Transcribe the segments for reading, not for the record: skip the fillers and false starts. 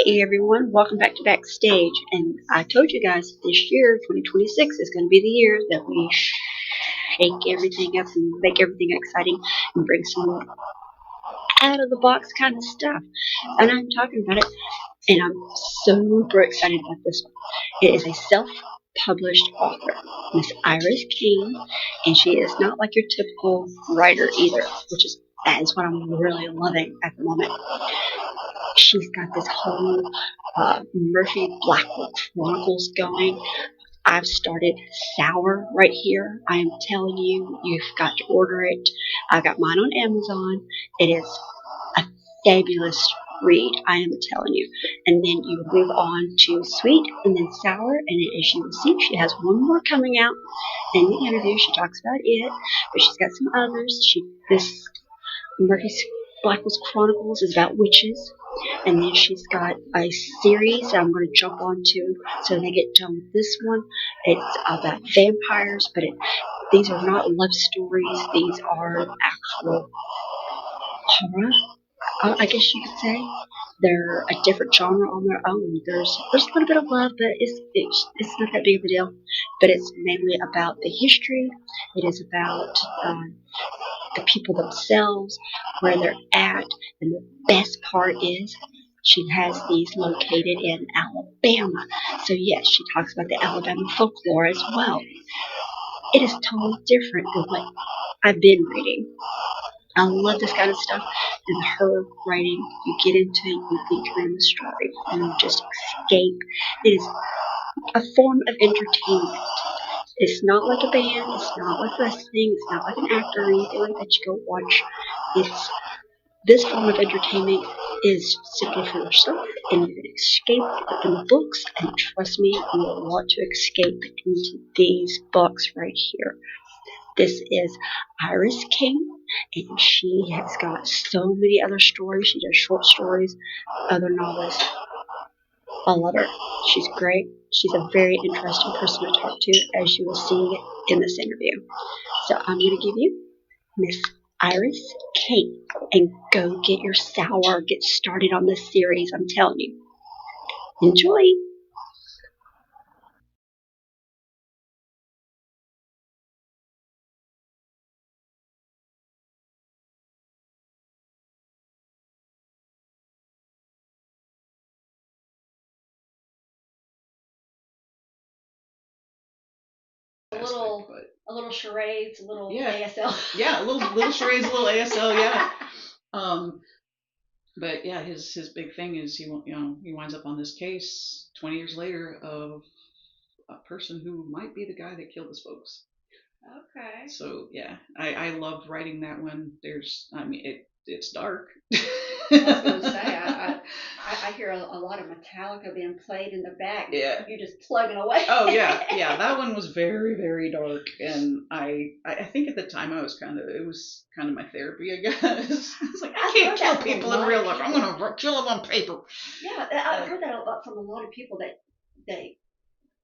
Hey everyone, welcome back to Backstage. And I told you guys this year, 2026, is going to be the year that we shake everything up and make everything exciting and bring some out of the box kind of stuff. And I'm talking about it, and I'm super excited about this one. It is a self published author, Miss Iris Kain, and she is not like your typical writer either, that is what I'm really loving at the moment. She's got this whole Murphy Blackwood Chronicles going. I've started Sour right here. I am telling you, you've got to order it. I got mine on Amazon. It is a fabulous read, I am telling you. And then you move on to Sweet and then Sour. And as you will see, she has one more coming out. In the interview, she talks about it, but she's got some others. This Murphy Blackwood's Chronicles is about witches. And then she's got a series that I'm going to jump onto so when I get done with this one. It's about vampires, but these are not love stories. These are actual horror, I guess you could say. They're a different genre on their own. There's a little bit of love, but it's not that big of a deal. But it's mainly about the history. It is about the people themselves, where they're at, and the best part is she has these located in Alabama. So yes, she talks about the Alabama folklore as well. It is totally different than what I've been reading. I love this kind of stuff. And her writing, you get into it, you think you're in the story, and you just escape. It is a form of entertainment. It's not like a band, it's not like wrestling, it's not like an actor or anything like that you go watch. It's This form of entertainment is simply for yourself, and you can escape within the books. And trust me, you will want to escape into these books right here. This is Iris King, and she has got so many other stories. She does short stories, other novels. I love her. She's great. She's a very interesting person to talk to, as you will see in this interview. So I'm going to give you Miss Iris Kain, and go get your sour. Get started on this series. I'm telling you. Enjoy. A little charades, a little ASL. Yeah, little charades, a little ASL, yeah. Um, but yeah, his big thing is he winds up on this case 20 years later of a person who might be the guy that killed his folks. Okay. So yeah, I loved writing that one. It's dark. I was going to say, I hear a lot of Metallica being played in the back. Yeah. You're just plugging away. Oh yeah, yeah. That one was very, very dark, and I think at the time it was kind of my therapy. I guess it's like I can't kill people in real life. I'm gonna kill them on paper. Yeah, I've heard that a lot from a lot of people that they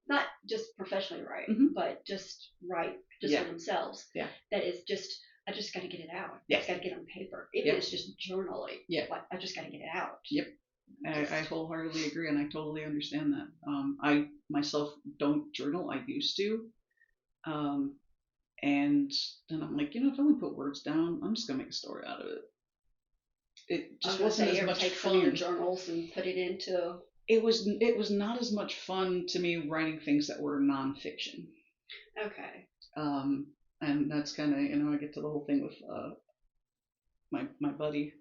not just professionally write, but just write just for themselves. Yeah. That is just I just got to get it out. Yeah. I just got to get it on paper. Even if it's just journaling. Yeah. Like I just got to get it out. Yep. I wholeheartedly agree, and I totally understand that. I myself don't journal. I used to, um, and then I'm like, if I only put words down, I'm just gonna make a story out of it. It just wasn't as much take fun. some of your journals and put it into. It was not as much fun to me writing things that were nonfiction. Okay. And that's kind of I get to the whole thing with my buddy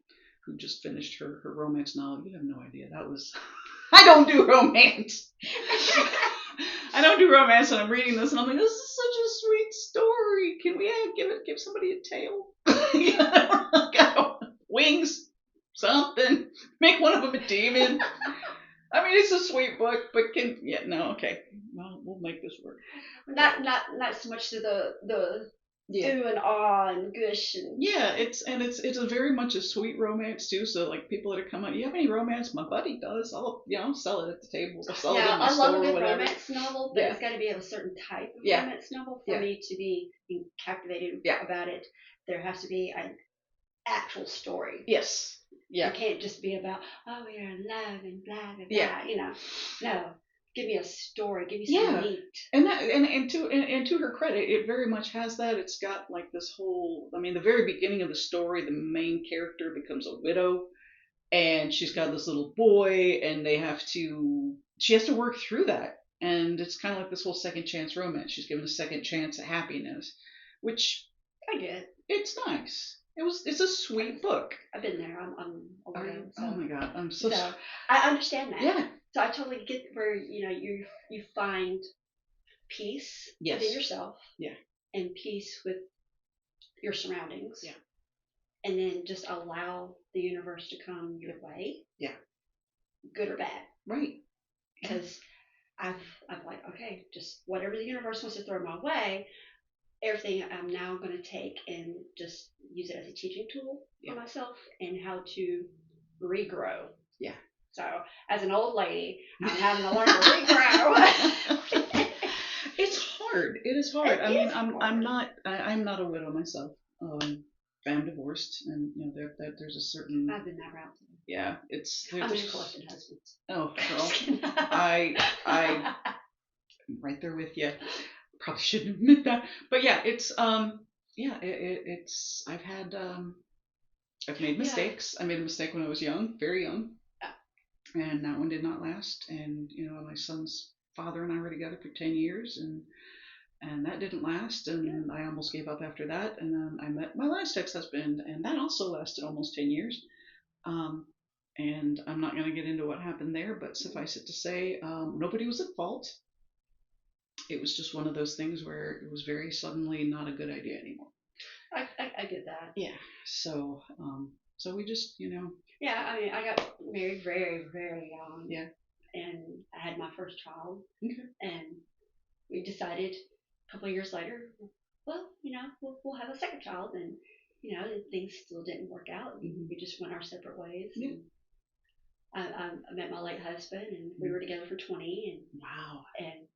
who just finished her romance novel. You have no idea. That was I don't do romance. I don't do romance, and I'm reading this, and I'm like, this is such a sweet story. Can we give somebody a tail? Wings, something. Make one of them a demon. I mean, it's a sweet book, but okay. Well, we'll make this work. Not so much to the ooh and ah and gush and yeah, it's a very much a sweet romance too. So like people that are coming, you have any romance? My buddy does. I'll sell it at the table. I'll sell it in my store. I love a good or whatever. romance novel, but it's got to be of a certain type of romance novel for me to be captivated about it. There has to be an actual story. Yes. Yeah. It can't just be about, oh, we're in love and blah, blah, blah. Yeah. You know, no. Give me a story. Give me some meat. And to her credit, it very much has that. It's got like this whole. I mean, the very beginning of the story, the main character becomes a widow, and she's got this little boy, and she has to work through that, and it's kind of like this whole second chance romance. She's given a second chance at happiness, which I get. it's nice. It's a sweet book. I've been there. I'm a widow. So. Oh my god, I'm so I understand that. Yeah. So I totally get where you find peace within yourself. Yeah. And peace with your surroundings. Yeah. And then just allow the universe to come your way. Yeah. Good or bad. Right. Because I'm like, okay, just whatever the universe wants to throw my way, everything I'm now going to take and just use it as a teaching tool for myself and how to regrow. Yeah. So as an old lady, I'm having to learn to regrow. It's hard. It is hard. I'm not a widow myself. I'm divorced, and there's a certain. I've been that route. Yeah, I'm just collecting husbands. Oh, girl, I'm right there with you. Probably shouldn't admit that, but yeah, it's it's I've made mistakes. I made a mistake when I was young, very young, and that one did not last. And my son's father and I were together for 10 years, and that didn't last, and I almost gave up after that. And then I met my last ex-husband, and that also lasted almost 10 years. And I'm not going to get into what happened there, but suffice it to say, nobody was at fault. It was just one of those things where it was very suddenly not a good idea anymore. I get that. Yeah. So we just, Yeah, I mean, I got married very, very young. Yeah. And I had my first child. Okay. And we decided a couple of years later, well, we'll have a second child, and things still didn't work out, and we just went our separate ways. Yeah. I met my late husband, and we were together for 20, and wow, and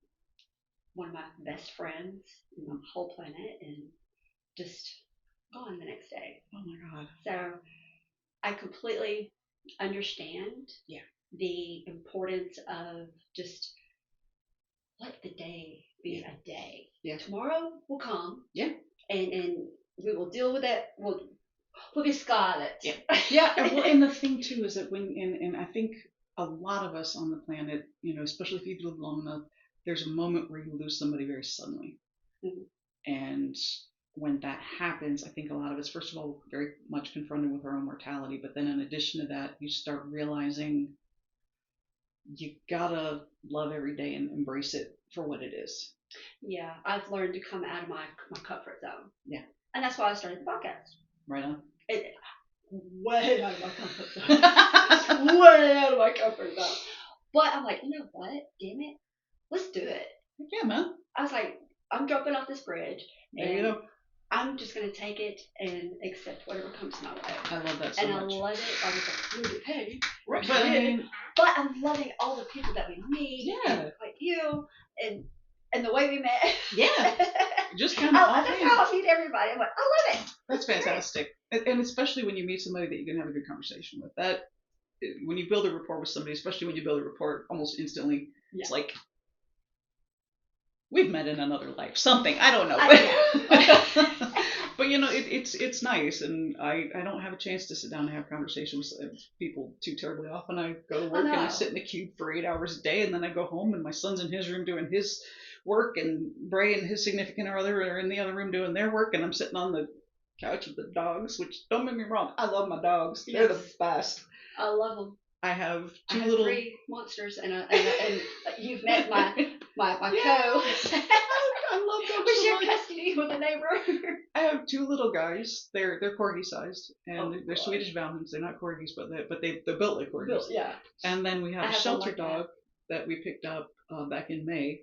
one of my best friends on the whole planet, and just gone the next day. Oh my God. So I completely understand. Yeah. The importance of just let the day be a day. Yeah. Tomorrow will come. Yeah. And we will deal with it. We'll be scarlet. Yeah. Yeah. And the thing too is that and I think a lot of us on the planet, especially if you've lived long enough, there's a moment where you lose somebody very suddenly. Mm-hmm. And when that happens, I think a lot of us, first of all, very much confronted with our own mortality. But then in addition to that, you start realizing you gotta love every day and embrace it for what it is. Yeah, I've learned to come out of my comfort zone. Yeah. And that's why I started the podcast. Right on. Way out of my comfort zone. Way out of my comfort zone. But I'm like, you know what? Damn it. Let's do it. Yeah, man. I was like, I'm jumping off this bridge. There you go. I'm just going to take it and accept whatever comes my way. I love that so much. And I love it. I was like, hey. Right. But I'm loving all the people that we meet. Yeah. And like you and the way we met. Yeah. Just kind of that's how I meet everybody. I'm like, I love it. That's fantastic. And especially when you meet somebody that you can have a good conversation with. That when you build a rapport with somebody, especially when you build a rapport almost instantly, it's like we've met in another life. Something. I don't know. But it's nice, and I don't have a chance to sit down and have conversations with people too terribly often. I go to work and I sit in a cube for 8 hours a day, and then I go home and my son's in his room doing his work, and Bray and his significant other are in the other room doing their work, and I'm sitting on the couch with the dogs. Which, don't get me wrong, I love my dogs. Yes. They're the best. I love them. I have two little 3 monsters, and you've met my co. I love them. We share custody with a neighbor. I have 2 little guys. They're corgi sized, and they're Swedish Valhans. They're not corgis, but they're built like corgis. Yeah. And then we have a shelter dog that we picked up back in May,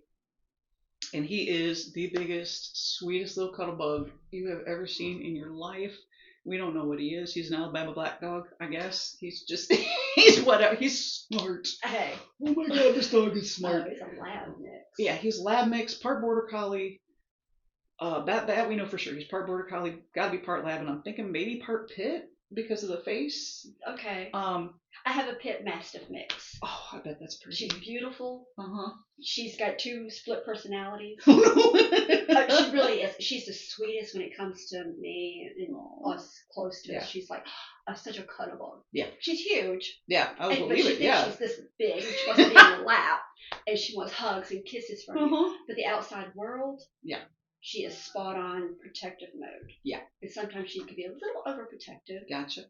and he is the biggest, sweetest little cuddle bug you have ever seen in your life. We don't know what he is. He's an Alabama black dog, I guess. He's just, he's whatever. He's smart. Hey. Oh my God, this dog is smart. Oh, he's a lab mix. Yeah, he's lab mix, part border collie. That we know for sure. He's part border collie, gotta be part lab, and I'm thinking maybe part pit. because of the face. Okay. I have a pit mastiff mix. Oh, I bet that's pretty. She's beautiful. Uh-huh. She's got 2 split personalities. Oh, no. She really is. She's the sweetest when it comes to me and us close to us. She's like such a cuddable. Yeah. She's huge. Yeah, I would but believe she it. thinks Yeah. she's this big. She wants to be in your lap, and she wants hugs and kisses from you. But the outside world, she is spot on protective mode. Yeah. And sometimes she can be a little overprotective. Gotcha.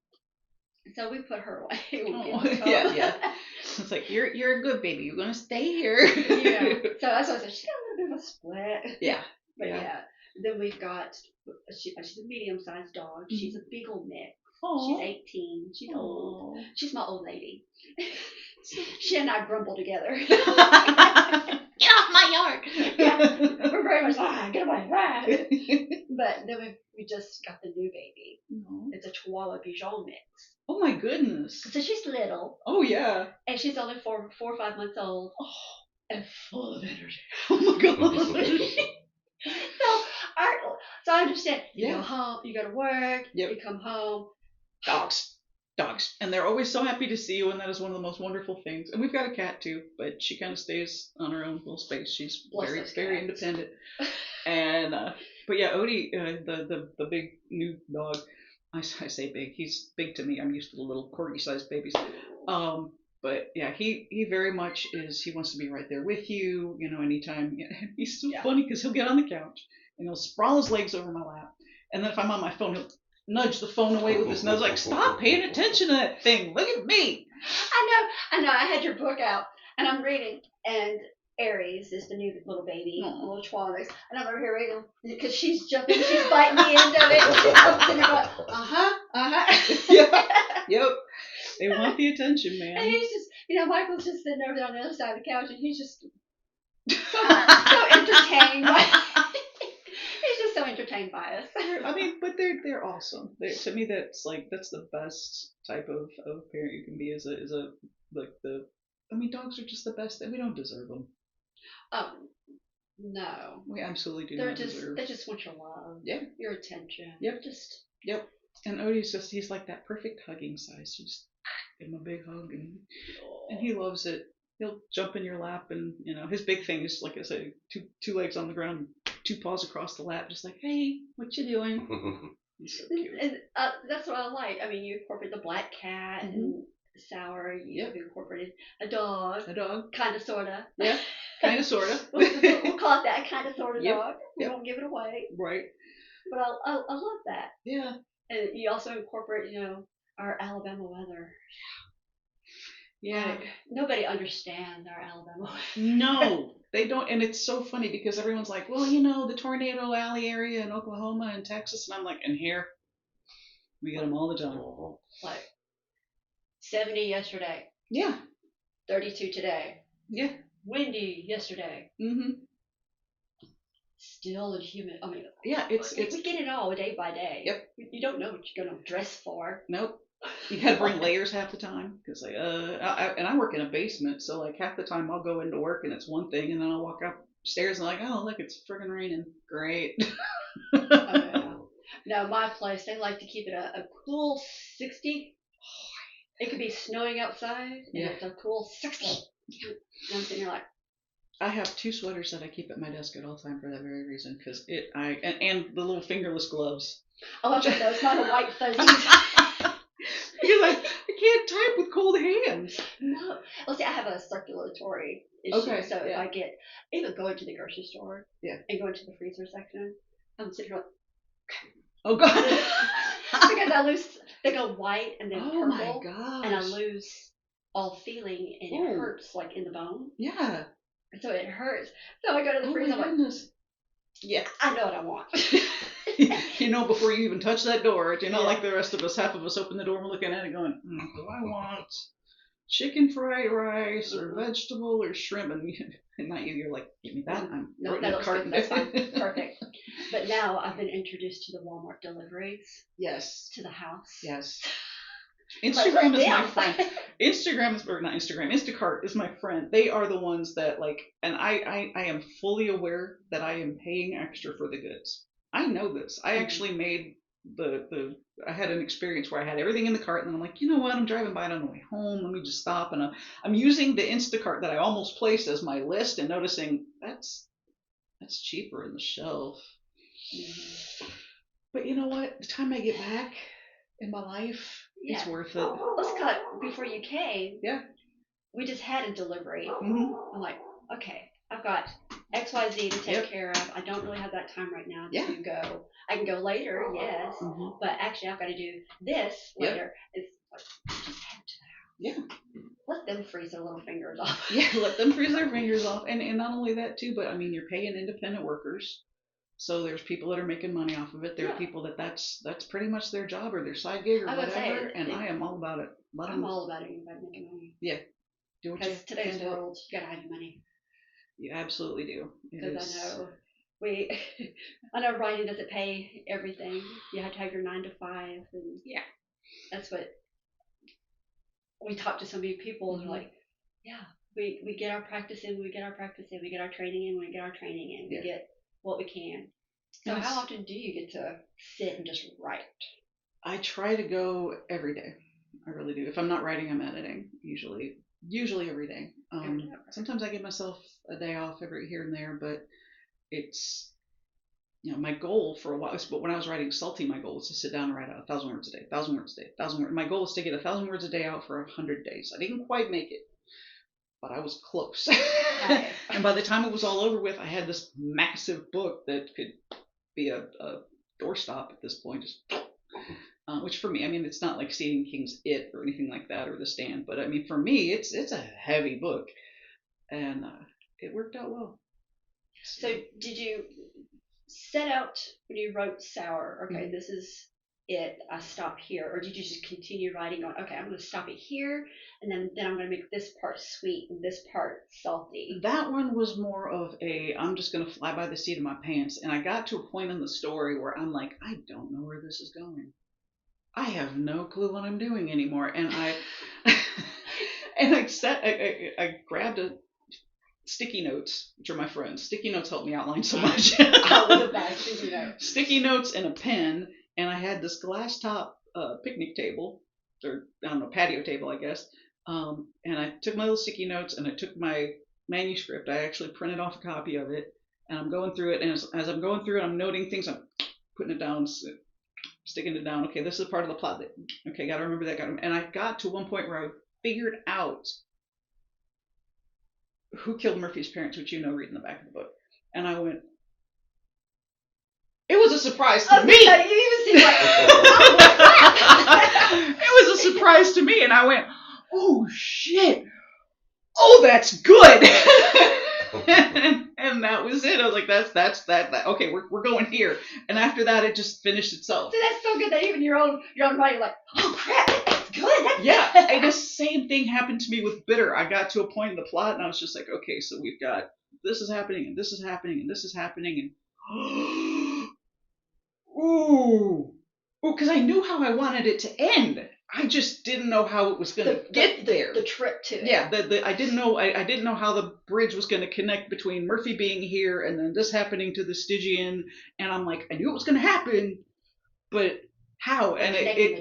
So we put her away. Yeah. It's like you're a good baby. You're gonna stay here. Yeah. So that's why I said she's got a little bit of a split. Yeah. But yeah. Then we've got she's a medium-sized dog. Mm-hmm. She's a big old mix. Aww. She's 18. She's old. She's my old lady. She and I grumble together. Get off my yard. Yeah. We're very much like, get away, right? But then we just got the new baby. Mm-hmm. It's a Chihuahua Bichon mix. Oh my goodness. So she's little. Oh yeah. And she's only 4 or 5 months old. Oh, and full of energy. Oh my gosh. So I understand. You go home, you go to work, you come home. Dogs. And they're always so happy to see you, and that is one of the most wonderful things. And we've got a cat too, but she kind of stays on her own little space. She's very independent. And but yeah, Odie, the big new dog. I say big. He's big to me. I'm used to the little corgi-sized babies. But yeah, he very much is. He wants to be right there with you. You know, anytime. He's so funny because he'll get on the couch and he'll sprawl his legs over my lap, and then if I'm on my phone, he'll nudge the phone away with his nose, like, stop paying attention to that thing. Look at me. I know. I had your book out, and I'm reading, and Aries is the new little baby, little Chihuahua, and I'm over here reading because she's jumping, she's biting the end of it. I'm sitting there going, Yep. They want the attention, man. And he's just, Michael's just sitting over there on the other side of the couch, and he's just so entertained. He's just so entertained by us. I mean, but they're awesome. To me, that's the best type of parent you can be. Dogs are just the best. We don't deserve them. No. We absolutely do not deserve. They just want your love. Yeah. Your attention. Yep. Yep. And Odie's he's like that perfect hugging size. Just give him a big hug, and he loves it. He'll jump in your lap, and his big thing is, like I say, two legs on the ground, 2 paws across the lap, just like, hey, what you doing? He's so cute. And that's what I like. I mean, you incorporate the black cat and Sour. You've incorporated a dog. Kind of, sort of. Yeah, kind of, sort of. We'll call it that, kind of, sort of dog. We won't give it away. Right. But I love that. Yeah. And you also incorporate, our Alabama weather. Yeah. Like, nobody understands our Alabama weather. No, they don't. And it's so funny because everyone's like, well, the Tornado Alley area in Oklahoma and Texas. And I'm like, and here, we get them all the time. Like 70 yesterday. Yeah. 32 today. Yeah. Windy yesterday. Mm-hmm. Still and humid. I mean, yeah, we get it all day by day. Yep. You don't know what you're gonna dress for. Nope. You gotta bring layers half the time because I work in a basement, so like half the time I'll go into work and it's one thing, and then I'll walk upstairs and like, oh look, it's friggin' raining. Great. No, my place, they like to keep it a cool 60. It could be snowing outside, and it's a cool 60. And I'm sitting here like, I have 2 sweaters that I keep at my desk at all time for that very reason, because and the little fingerless gloves. Oh, I put those, not the white fuzzies. Because I can't type with cold hands. No. Well, see, I have a circulatory issue. Okay. So if I get, even going to the grocery store and going to the freezer section, I'm sitting here like, oh, God. Because they go white and then purple. Oh, my gosh. And I lose all feeling, and it hurts, like, in the bone. Yeah. So it hurts. So I go to the freezer. Oh, my goodness. Yeah. I know what I want. Before you even touch that door, like the rest of us, half of us open the door and we're looking at it going, do I want chicken fried rice or vegetable or shrimp? And not you're like, give me that. I'm throwing a carton. That's fine. Perfect. But now I've been introduced to the Walmart deliveries. Yes. To the house. Yes. Instagram is my friend. Instacart is my friend. They are the ones that and I am fully aware that I am paying extra for the goods. I know this. I actually made I had an experience where I had everything in the cart, and then I'm like, you know what? I'm driving by it on the way home. Let me just stop, and I'm using the Instacart that I almost placed as my list, and noticing that's cheaper in the shelf. Mm-hmm. But you know what? The time I get back in my life, it's worth it. Let's cut before you came. Yeah. We just had a delivery. Mm-hmm. I'm like, okay, I've got XYZ to take care of. I don't really have that time right now to go. I can go later, yes, but actually I've got to do this later. It's like, just head to the house. Yeah. Let them freeze their little fingers off. Yeah, let them freeze their fingers off. And not only that too, but I mean, you're paying independent workers. So there's people that are making money off of it. There are people that's pretty much their job or their side gig or whatever. And I am all about it. I'm all about anybody making money. Yeah. Do what you Because today's world, you gotta have your money. You absolutely do. Because I know writing doesn't pay everything. You have to have your 9 to 5, and that's what we talk to so many people. And they're like, we get our practice in, we get our practice in, we get our training in, we get our training in, we get what we can. So how often do you get to sit and just write? I try to go every day. I really do. If I'm not writing, I'm editing. Usually every day. Sometimes I give myself a day off every here and there, but it's, my goal for a while, but when I was writing Salty, my goal was to sit down and write out 1,000 words a day, 1,000 words a day, 1,000 words. My goal was to get 1,000 words a day out for 100 days. I didn't quite make it, but I was close. And by the time it was all over with, I had this massive book that could be a doorstop at this point, just which for me, I mean, it's not like Stephen King's It or anything like that or The Stand, but I mean, for me, it's a heavy book, and it worked out well. So did you set out when you wrote Sour, okay, this is it, I stop here, or did you just continue writing on, okay, I'm going to stop it here, and then I'm going to make this part sweet and this part salty? That one was more of I'm just going to fly by the seat of my pants, and I got to a point in the story where I'm like, I don't know where this is going. I have no clue what I'm doing anymore, and I I grabbed a sticky notes, which are my friends. Sticky notes help me outline so much. The best sticky notes. Sticky notes and a pen, and I had this glass top picnic table, or I don't know, patio table, I guess. And I took my little sticky notes, and I took my manuscript. I actually printed off a copy of it, and I'm going through it. And as I'm going through it, I'm noting things. I'm putting it down, sticking it down. Okay, this is part of the plot. Okay, got to remember that. And I got to one point where I figured out who killed Murphy's parents, which read in the back of the book. And I went, it was a surprise to me. It was a surprise to me, and I went, oh shit, oh that's good. and that was it. I was like, that's that. Okay, we're going here. And after that, it just finished itself. So that's so good that even your own writing, like, oh crap, that's good. And the same thing happened to me with Bitter. I got to a point in the plot, and I was just like, okay, so we've got this is happening, and this is happening, and this is happening, and ooh, because I knew how I wanted it to end. I just didn't know how it was going to get there. The trip to it. Yeah, I didn't know. I didn't know how the bridge was going to connect between Murphy being here and then this happening to the Stygian. And I'm like, I knew it was going to happen, but how? And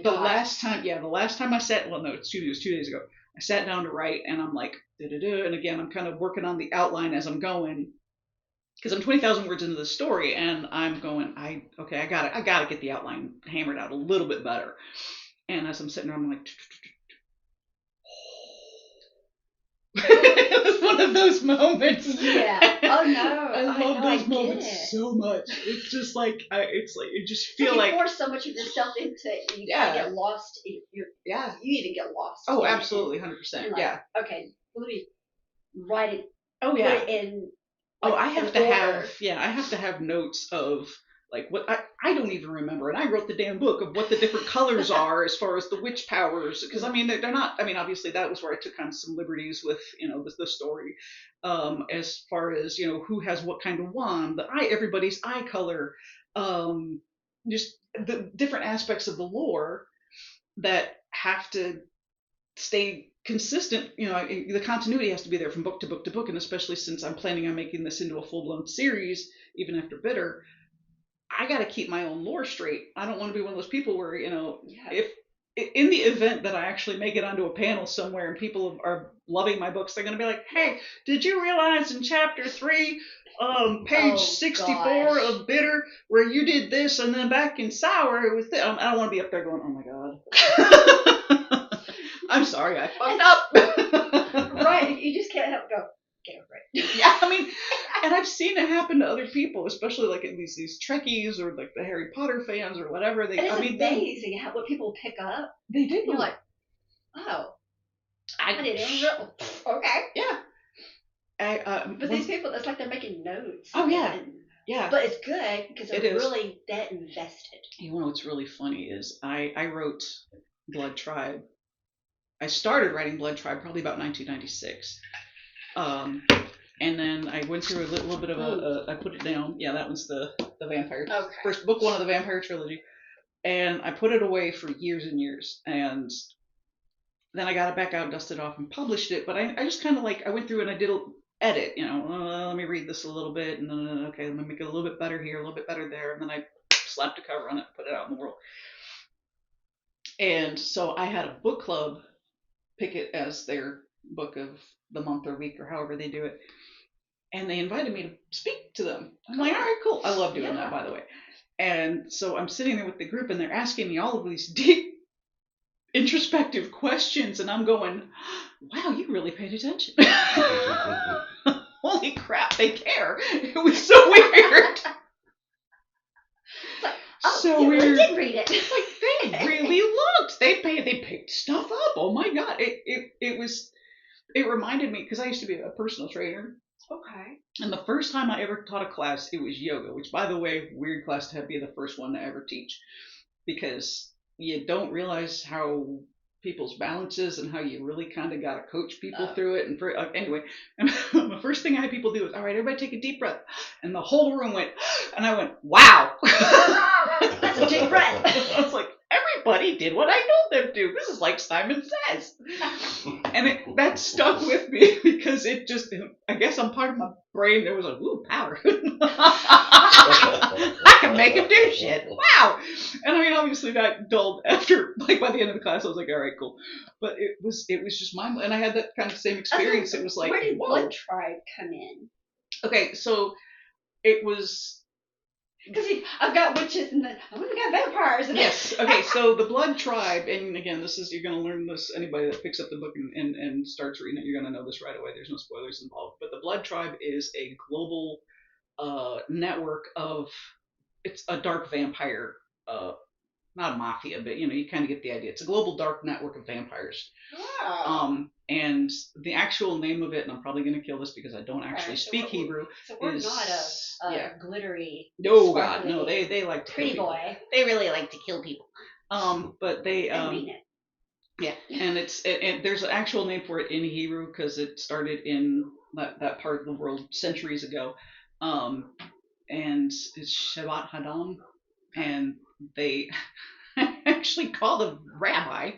the last time I sat, well, no, it's 2 days ago. I sat down to write, and I'm like, da-da-da, and again, I'm kind of working on the outline as I'm going, because I'm 20,000 words into the story, and I'm going, I gotta get the outline hammered out a little bit better. And as I'm sitting there, I'm like, it was one of those moments. Yeah. Oh no. I love those moments so much. It's just like you just feel like you pour so much of yourself into it, you get lost. You even get lost. Oh, absolutely, 100%. Like, yeah. Okay, let me write it. Oh yeah. Put it in. I have to have notes of like what I don't even remember, and I wrote the damn book of what the different colors are as far as the witch powers, because I mean they're not. I mean obviously that was where I took on some liberties with the story, as far as who has what kind of wand, everybody's eye color, just the different aspects of the lore that have to stay consistent. The continuity has to be there from book to book to book, and especially since I'm planning on making this into a full-blown series even after Bitter, I got to keep my own lore straight. I don't want to be one of those people where, Yeah. if in the event that I actually make it onto a panel somewhere and people are loving my books, they're going to be like, "Hey, did you realize in chapter 3, page 64 gosh. of Bitter, where you did this, and then back in Sour it was this." I don't want to be up there going, "Oh my god." I'm sorry, I fucked up. Right. You just can't help go, get over it. Yeah, I mean, and I've seen it happen to other people, especially like in these Trekkies or like the Harry Potter fans or whatever. And it's amazing how what people pick up. They do. And you're like, oh, I didn't even know. Okay. Yeah. But these people, it's like they're making notes. Oh yeah. Yeah. But it's good because they're really that invested. You know what's really funny is I wrote Blood Tribe. I started writing Blood Tribe probably about 1996. And then I went through a little bit of I put it down. Yeah, that one's the vampire. Okay. First book 1 of the vampire trilogy. And I put it away for years and years. And then I got it back out, dusted off, and published it. But I just kind of like, I went through and I did an edit, let me read this a little bit, and then, okay, let me make it a little bit better here, a little bit better there. And then I slapped a cover on it, put it out in the world. And so I had a book club pick it as their book of the month or week or however they do it. And they invited me to speak to them. I'm like, all right, cool. I love doing that, by the way. And so I'm sitting there with the group, and they're asking me all of these deep, introspective questions, and I'm going, wow, you really paid attention. Holy crap, they care. It was so weird. Like, oh, so you weird. Really did read it. Like, they really looked. They picked stuff up. Oh my god. It reminded me, because I used to be a personal trainer. Okay. And the first time I ever taught a class, it was yoga, which, by the way, weird class to be the first one to ever teach, because you don't realize how people's balance is and how you really kind of got to coach people through it. And anyway, and the first thing I had people do was, all right, everybody take a deep breath. And the whole room went, and I went, wow. That's a deep breath. I was like, everybody did what I told them to. This is like Simon Says. And that stuck with me because it just, I guess on part of my brain there was like, ooh, power. I can make him do shit. Wow. And I mean, obviously that dulled after, like by the end of the class, I was like, all right, cool. But it was just mind blowing. And I had that kind of same experience. It was like, where did whoa. Blood Tribe come in? Okay, so it was. Because I've got witches and then I've got vampires. Yes. Okay. So the Blood Tribe, and again, you're going to learn this. Anybody that picks up the book and starts reading it, you're going to know this right away. There's no spoilers involved. But the Blood Tribe is a global network of. It's a dark vampire. Not a mafia, but you kind of get the idea. It's a global dark network of vampires. Wow. And the actual name of it, and I'm probably going to kill this because I don't actually speak Hebrew. So we're not a glittery. No, God, no. They like to pretty kill boy. People. They really like to kill people. But they mean it. Yeah, and there's an actual name for it in Hebrew because it started in that part of the world centuries ago. And it's Shabbat Hadam, and they actually called a rabbi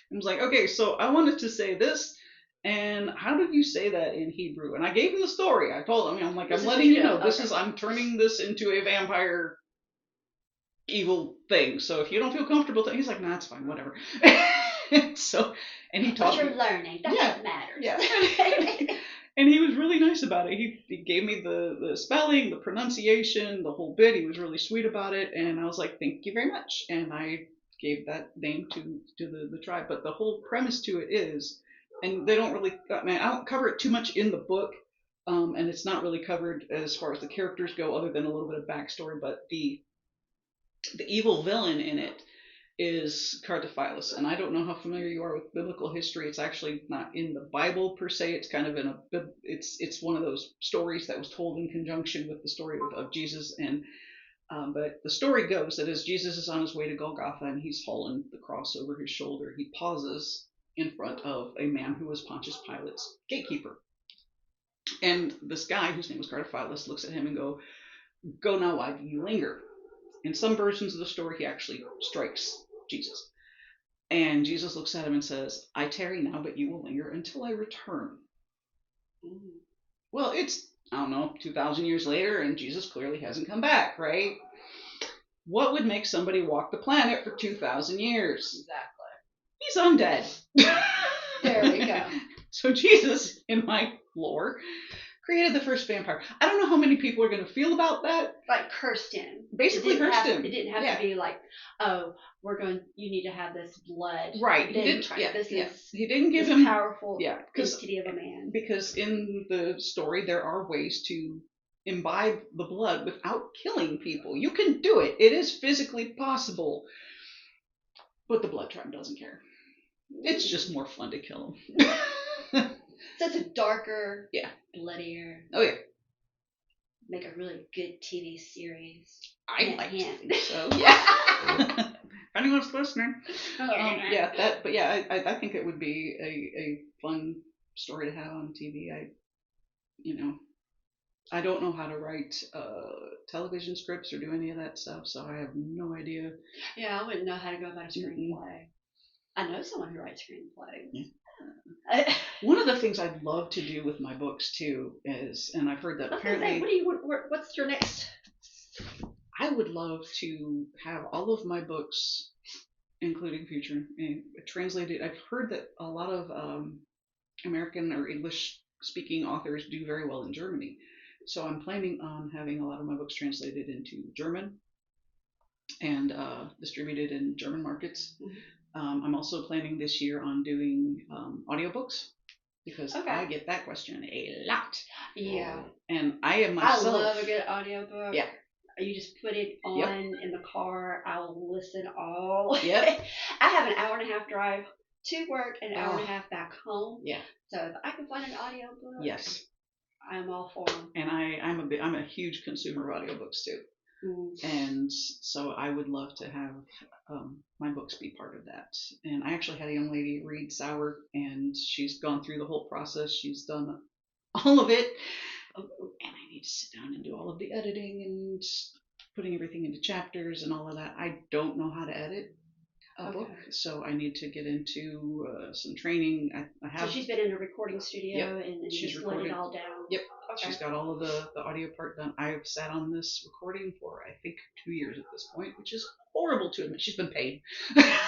and was like, okay, so I wanted to say this, and how did you say that in Hebrew? And I gave him the story. I told him, I'm letting you know, I'm turning this into a vampire evil thing. So if you don't feel comfortable, he's like, nah, it's fine, whatever. So, and he taught me. But you're learning. That's what matters. Yeah. And he was really nice about it. He gave me the spelling, the pronunciation, the whole bit. He was really sweet about it. And I was like, thank you very much. And I gave that name to the tribe. But the whole premise to it is, and they don't really, I don't cover it too much in the book. And it's not really covered as far as the characters go, other than a little bit of backstory. But the evil villain in it is Cartaphilus, and I don't know how familiar you are with biblical history. It's actually not in the Bible per se. It's kind of it's one of those stories that was told in conjunction with the story of Jesus. And but the story goes that as Jesus is on his way to Golgotha and he's hauling the cross over his shoulder, he pauses in front of a man who was Pontius Pilate's gatekeeper. And this guy, whose name was Cartaphilus, looks at him and go now, why do you linger? In some versions of the story, he actually strikes Jesus. And Jesus looks at him and says, I tarry now, but you will linger until I return. Mm-hmm. Well, it's, I don't know, 2,000 years later, and Jesus clearly hasn't come back, right? What would make somebody walk the planet for 2,000 years? Exactly. He's undead. There we go. So Jesus, in my lore, created the first vampire. I don't know how many people are going to feel about that. Like cursed him. Basically cursed him. It didn't have to be like, oh, you need to have this blood. Right. He didn't give him powerful entity of a man. Because in the story there are ways to imbibe the blood without killing people. You can do it. It is physically possible. But the blood tribe doesn't care. It's just more fun to kill them. So it's a darker, bloodier. Oh yeah. Make a really good TV series. I like to think so. Yeah. If anyone's listening. I think it would be a fun story to have on TV. I don't know how to write television scripts or do any of that stuff, so I have no idea. Yeah, I wouldn't know how to go about a screenplay. I know someone who writes screenplays. Yeah. One of the things I'd love to do with my books too is, and I've heard that apparently. What's your next? I would love to have all of my books, including future, translated. I've heard that a lot of American or English speaking authors do very well in Germany. So I'm planning on having a lot of my books translated into German and distributed in German markets. Mm-hmm. I'm also planning this year on doing audiobooks because I get that question a lot. Yeah. And I am myself. I love a good audiobook. Yeah. You just put it on in the car. I'll listen all. Yep. I have an hour and a half drive to work and an hour and a half back home. Yeah. So if I can find an audiobook. Yes. I'm all for them. And I'm a huge consumer of audiobooks too. And so I would love to have my books be part of that. And I actually had a young lady read Sour, and she's gone through the whole process. She's done all of it. And I need to sit down and do all of the editing and putting everything into chapters and all of that. I don't know how to edit a book, so I need to get into some training. I have. So she's been in a recording studio and she's just laid it all down. Yep. Okay. She's got all of the audio part done. I've sat on this recording for I think 2 years at this point, which is horrible to admit. She's been paid.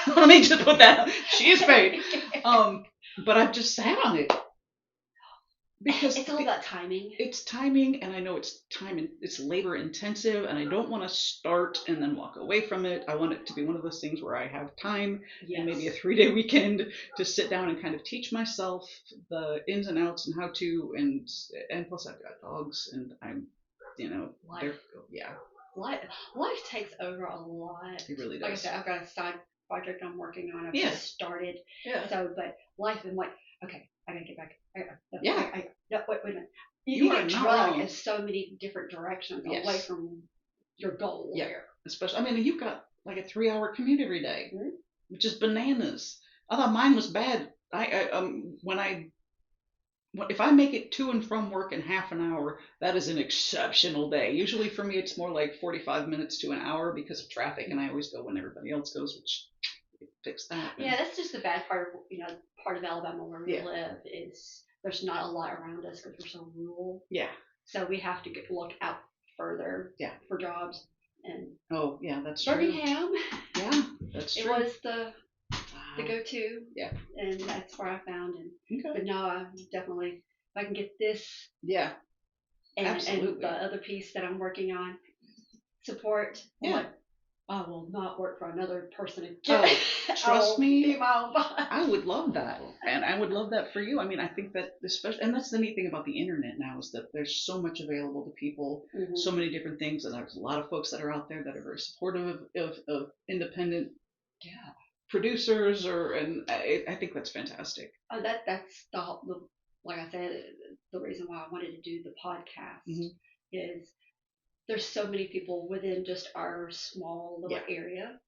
Let me just put that. She is paid. But I've just sat on it. Because it's all about timing. It's timing, and I know it's it's labor intensive, and I don't want to start and then walk away from it. I want it to be one of those things where I have time and maybe a 3-day weekend to sit down and kind of teach myself the ins and outs and how to, and plus I've got dogs, and I'm, life. Life takes over a lot. It really does. Like I said, I've got a side project I'm working on. I've just started. Yeah. So, but life and okay, I gotta get back. No, wait a minute. You get drawn in so many different directions away from your goal. Yeah, especially. You've got like a 3-hour commute every day, which is bananas. I thought mine was bad. If I make it to and from work in half an hour, that is an exceptional day. Usually for me, it's more like 45 minutes to an hour because of traffic, and I always go when everybody else goes, which fix that. Yeah, that's just the bad part of part of Alabama where we live is there's not a lot around us because we're so rural. Yeah. So we have to look out further. For jobs. And that's true. Birmingham. Yeah, that's true. It was the go-to. Yeah. And that's where I found it. Okay. But no, I'm definitely if I can get this. Yeah. And, absolutely. And the other piece that I'm working on, support. Yeah. I will not work for another person again. Oh, trust me, be my own boss. I would love that, and I would love that for you. I think that especially, and that's the neat thing about the internet now is that there's so much available to people, so many different things, and there's a lot of folks that are out there that are very supportive of independent producers, and I think that's fantastic. That's the like I said, the reason why I wanted to do the podcast is. There's so many people within just our small little area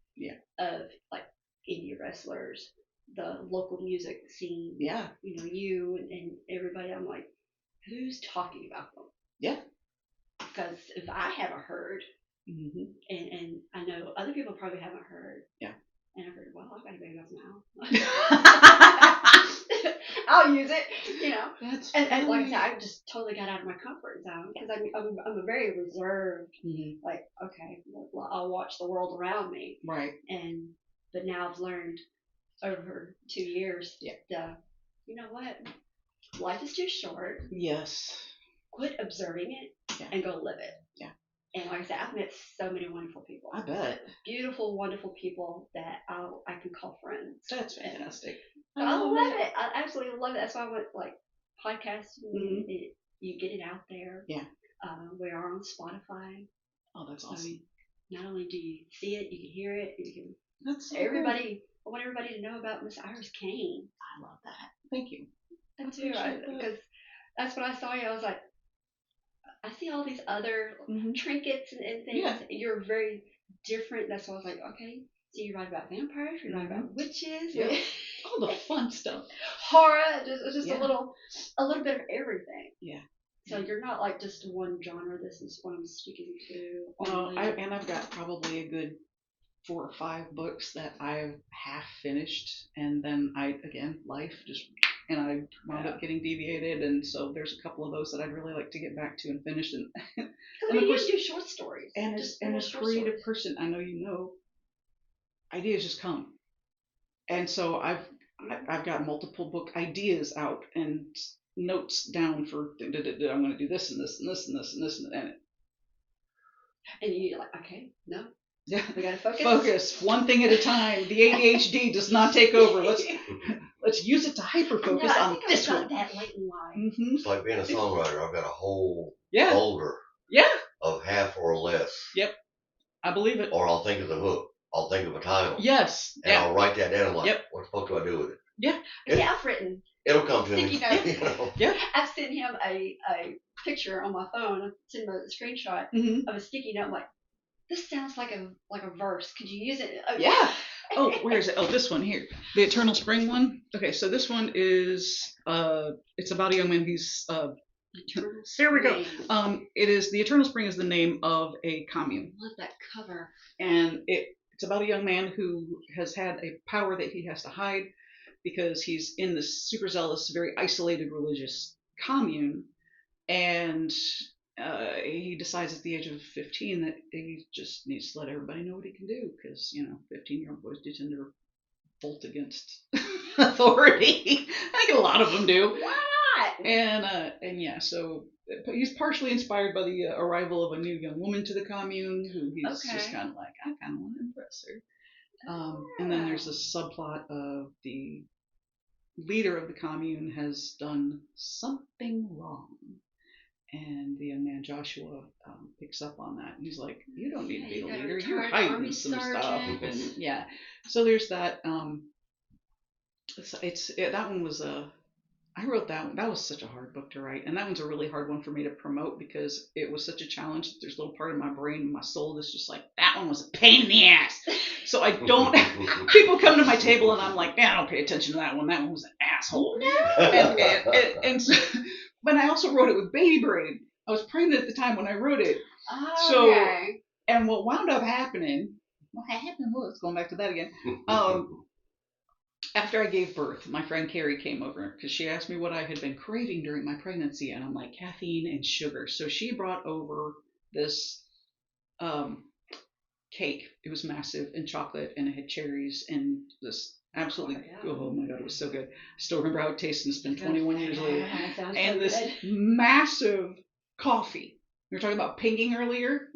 of like indie wrestlers, the local music scene. Yeah. You and everybody. I'm like, who's talking about them? Yeah. Because if I haven't heard, and I know other people probably haven't heard. Yeah. And I've heard, well, I've got to now. I'll use it. That's And like I funny. said, I just totally got out of my comfort zone because I'm a very reserved, Mhm. like, okay, well, I'll watch the world around me. Right. But now I've learned over 2 years Yeah. that, you know what? Life is too short. Yes. Quit observing it Yeah. and go live it. Yeah. And like I said, I've met so many wonderful people. I bet. Beautiful, wonderful people that I can call friends. That's fantastic. I love it. I absolutely love it. That's why I went like podcasting. Mhm. You get it out there. Yeah. We are on Spotify. Oh, that's So awesome. not only do you see it, you can hear it. You can. That's so Everybody. I want everybody to know about Miss Iris Kain. I love that. Thank you. I do, appreciate that. because that's when I saw you. I was like, I see all these other Mhm. trinkets and things. Yeah. You're very different. That's why I was like, okay, so you write about vampires, you write about witches, Yep. All the fun stuff. horror, just Yeah. a little bit of everything. Yeah. So you're not like just one genre. This is what I'm sticking to. No, only. I've got probably a good 4 or 5 books that I've half finished, and then life just, and I wound up getting deviated, and so there's a couple of those that I'd really like to get back to and finish. And I mean, you do short stories. and as a creative person, I know ideas just come, and so I've got multiple book ideas out and notes down for I'm going to do this and this and this and this and this and you're like, okay, no, yeah. we gotta focus. Focus one thing at a time. The ADHD does not take over. Let's use it to hyper focus on this one. That late in life. Mm-hmm. It's like being a songwriter. I've got a whole Yeah. folder Yeah. of half or less. Yep. I believe it. Or I'll think of the hook. I'll think of a title. Yes. And I'll write that down. Like, Yep. what the fuck do I do with it? Yeah. Yeah, I've written. It'll come to sticky me. notes. You know? Yeah. I've sent him a picture on my phone. I sent him a screenshot Mm-hmm. of a sticky note. I'm like, this sounds like a verse. Could you use it? Yeah. Oh, where is it? Oh, this one here. The Eternal Spring one. Okay, so this one is it's about a young man. He's there we go. It is the Eternal Spring is the name of a commune. I love that cover. And it's about a young man who has had a power that he has to hide because he's in this super zealous, very isolated religious commune, and he decides at the age of 15 that he just needs to let everybody know what he can do, because 15-year-old boys do tend to bolt against authority. I think a lot of them do. Why not? And yeah, so he's partially inspired by the arrival of a new young woman to the commune, who he's just kind of like, I kind of want to impress her. And then there's a subplot of the leader of the commune has done something wrong. And the young man Joshua picks up on that, and he's like, "You don't need to be the leader. You're hiding some stuff." And yeah, so there's that. That one was I wrote that one. That was such a hard book to write, and that one's a really hard one for me to promote because it was such a challenge. There's a little part of my brain and my soul that's just like, that one was a pain in the ass. So I don't. People come to my table and I'm like, man, I don't pay attention to that one. That one was an asshole. No. And so, but I also wrote it with baby brain. I was pregnant at the time when I wrote it. Oh, okay. And what wound up happening, going back to that again. After I gave birth, my friend Carrie came over because she asked me what I had been craving during my pregnancy, and I'm like, caffeine and sugar. So she brought over this cake. It was massive, and chocolate, and it had cherries, and this absolutely, oh my God, it was so good. I still remember how it tasted. It's been 21 years later. And this massive coffee. We were talking about pinging earlier.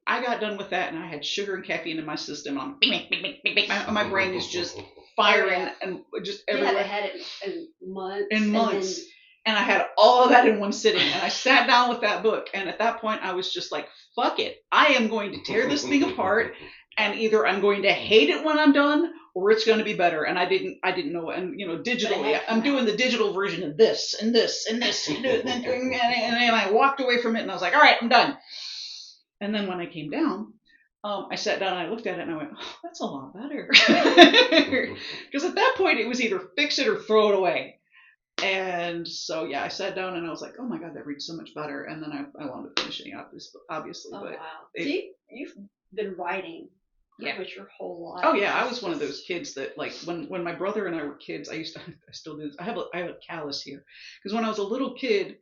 I got done with that, and I had sugar and caffeine in my system. My brain is just firing and just everywhere. You haven't had it in months. In months. And I had all of that in one sitting. And I sat down with that book. And at that point, I was just like, fuck it. I am going to tear this thing apart. And either I'm going to hate it when I'm done, or it's going to be better. And I didn't know. And digitally, I'm doing the digital version of this and this and this and I walked away from it, and I was like, all right, I'm done. And then when I came down, I sat down and I looked at it and I went, oh, that's a lot better. Because at that point, it was either fix it or throw it away. And so, yeah, I sat down and I was like, oh my God, that reads so much better. And then I wound up finishing it, obviously. Oh, but wow. See, you've been writing pretty much your whole life. Oh yeah, I was one of those kids that like when my brother and I were kids, I still do this. I have a callus here because when I was a little kid,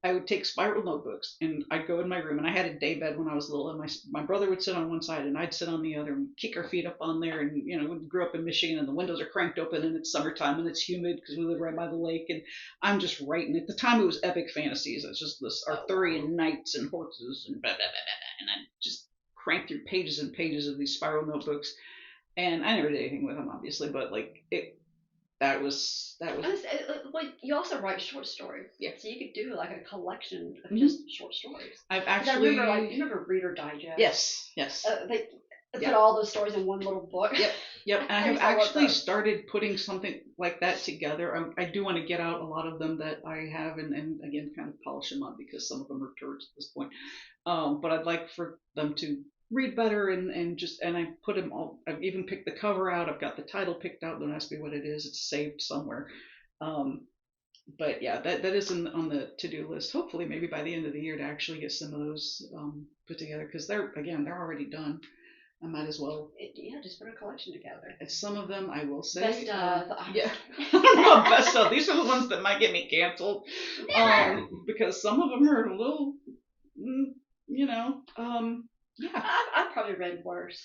I would take spiral notebooks and I'd go in my room and I had a day bed when I was little and my brother would sit on one side and I'd sit on the other and kick our feet up on there and we grew up in Michigan and the windows are cranked open and it's summertime and it's humid because we live right by the lake and I'm just writing. At the time it was epic fantasies. It's just this Arthurian knights and horses and blah blah blah blah, and I just cranked through pages and pages of these spiral notebooks. And I never did anything with them, obviously, but like that was. Well, you also write short stories. Yeah. So you could do like a collection of just short stories. I've 'Cause actually. I remember, like, you remember Reader Digest? Yes. They put all those stories in one little book. Yep. And I have used to love actually those. started putting something like that together. I do want to get out a lot of them that I have and again kind of polish them up because some of them are turds at this point. But I'd like for them to read better and I put them all. I've even picked the cover out. I've got the title picked out. Don't ask me what it is. It's saved somewhere. But yeah, that is on the to-do list. Hopefully, maybe by the end of the year to actually get some of those put together because they're already done. I might as well. Just put a collection together. And some of them, I will say. Best of. Yeah. I don't know about best of. These are the ones that might get me canceled. Because some of them are a little, yeah. I've probably read worse.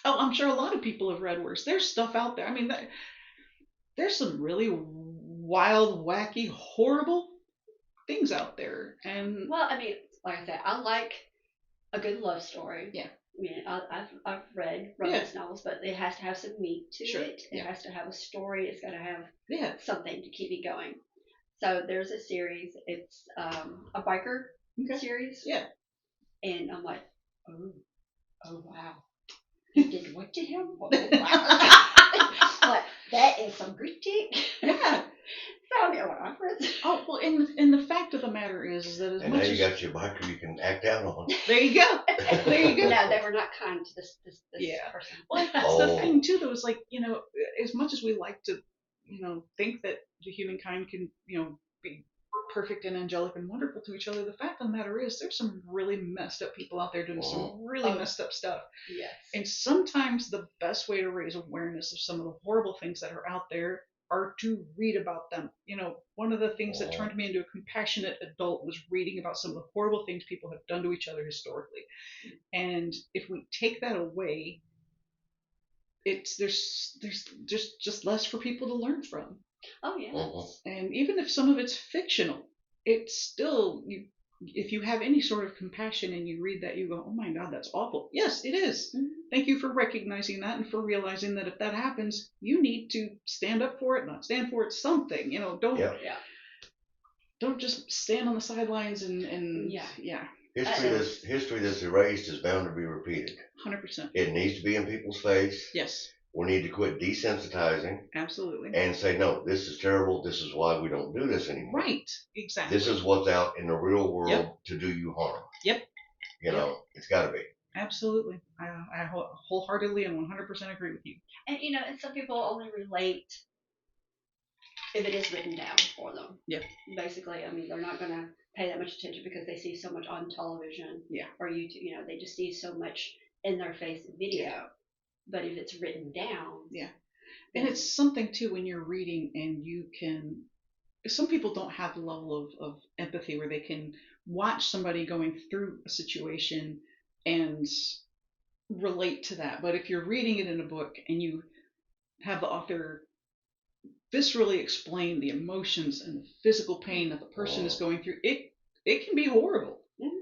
Oh, I'm sure a lot of people have read worse. There's stuff out there. I mean, there's some really wild, wacky, horrible things out there. And well, I mean, like I said, I like a good love story. Yeah. I mean, I've read romance novels, but it has to have some meat to it. It has to have a story. It's got to have something to keep me going. So there's a series. It's a biker series. Yeah. And I'm like, oh wow, you did what to him? Oh, wow. Like, that is some gritty. Yeah. So yeah, what I've read. Oh well, and the fact of the matter is that as and much now you as got your biker you can act out on. There you go. There you go. No, they were not kind to this person. Well, that's the thing too. Though is like as much as we like to think that the humankind can be perfect and angelic and wonderful to each other, the fact of the matter is there's some really messed up people out there doing some really messed up stuff. Yes. And sometimes the best way to raise awareness of some of the horrible things that are out there are to read about them. One of the things that turned me into a compassionate adult was reading about some of the horrible things people have done to each other historically. And if we take that away, there's just less for people to learn from. Oh yeah. And even if some of it's fictional, it's still if you have any sort of compassion and you read that, you go, oh my God, that's awful. Yes, it is. Mm-hmm. Thank you for recognizing that and for realizing that if that happens, you need to stand up for it, not stand for it, something. Don't just stand on the sidelines and History that's erased is bound to be repeated. 100%. It needs to be in people's face. Yes. We need to quit desensitizing. Absolutely. And say, no, this is terrible. This is why we don't do this anymore. Right. Exactly. This is what's out in the real world to do you harm. Yep. It's got to be. Absolutely. I wholeheartedly and 100% agree with you. And and some people only relate if it is written down for them. Yeah. Basically, I mean, they're not going to pay that much attention because they see so much on television. Yeah. Or YouTube. They just see so much in their face video. Yeah. But if it's written down. Yeah. And it's something too when you're reading and you can. Some people don't have the level of empathy where they can watch somebody going through a situation and relate to that. But if you're reading it in a book and you have the author viscerally explain the emotions and the physical pain that the person is going through, it can be horrible. Mm-hmm.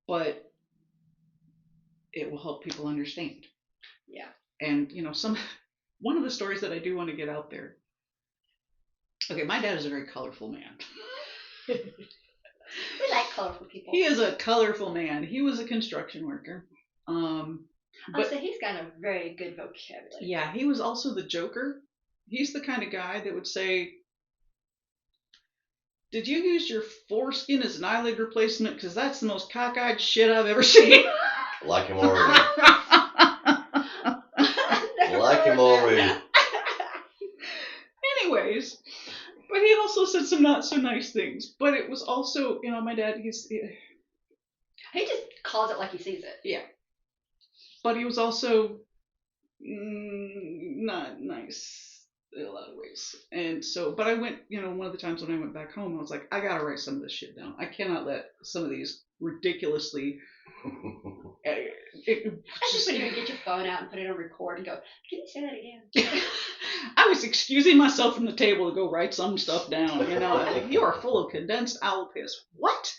But it will help people understand. Yeah. And one of the stories that I do want to get out there. Okay, my dad is a very colorful man. We like colorful people. He is a colorful man. He was a construction worker. So he's got a very good vocabulary. Yeah, he was also the joker. He's the kind of guy that would say, did you use your foreskin as an eyelid replacement? Because that's the most cockeyed shit I've ever seen. Like him already. Like him already. Anyways, but he also said some not so nice things. But it was also, my dad, he just calls it like he sees it. Yeah. But he was also not nice in a lot of ways. And so, but I went, one of the times when I went back home, I was like, I gotta write some of this shit down. I cannot let some of these ridiculously. I just when you get your phone out and put it on record and go, can you say that again? I was excusing myself from the table to go write some stuff down. You are full of condensed owl piss. What?